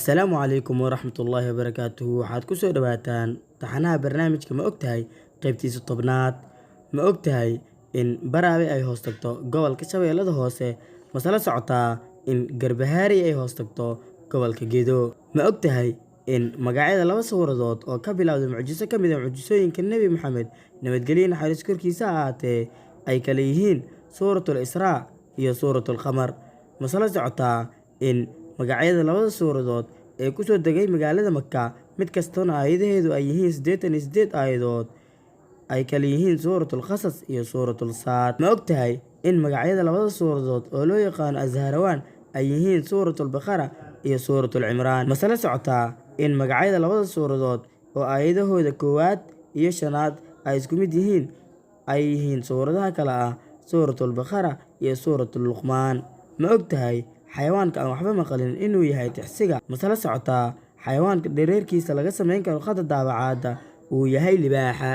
السلام عليكم ورحمة الله وبركاته. waxaad ku soo dhawaataan taxanaha barnaamijka ma ogtahay qaybtiisa tobnaad. ma ogtahay in Baraawe ay hoos tagto gobolka Shabeellada Hoose, masala socotaa in Garbahaari ay hoos tagto gobolka Gedo. ma ogtahay in magacyada laba suuradood oo ka bilowda mucjiso ka mid ah mucjisooyinka Nabi Maxamed nabadgelyo naxariis korkiisa ahaatee ay kala yihiin suuratul Israa iyo suuratul Qamar. masala socotaa in magacyada labada suuradood ee ku soo degay magaalada Makka mid kastana aayadaheedu ay yihiin 88 aayadood ay kala yihiin suuratul Qasas iyo suuratul Saad. ma ogtahay in magacyada labada suuradood oo loo yaqaan Azharawaan ay yihiin suuratul Baqara iyo suuratul Cimraan. masala socotaa in magacyada labada suuradood oo aayadahooda koowaad iyo shanaad ay isku mid yihiin ay yihiin suuradaha kala ah suuratul Baqara iyo suuratul Luqmaan. ma ogtahay xayawaanka aan waxba maqalin inuu yahay tixsiga. masala socotaa xayawaanka dhereerkiisa laga sameyn karo khadda daabacaadda uu yahay libaaxa.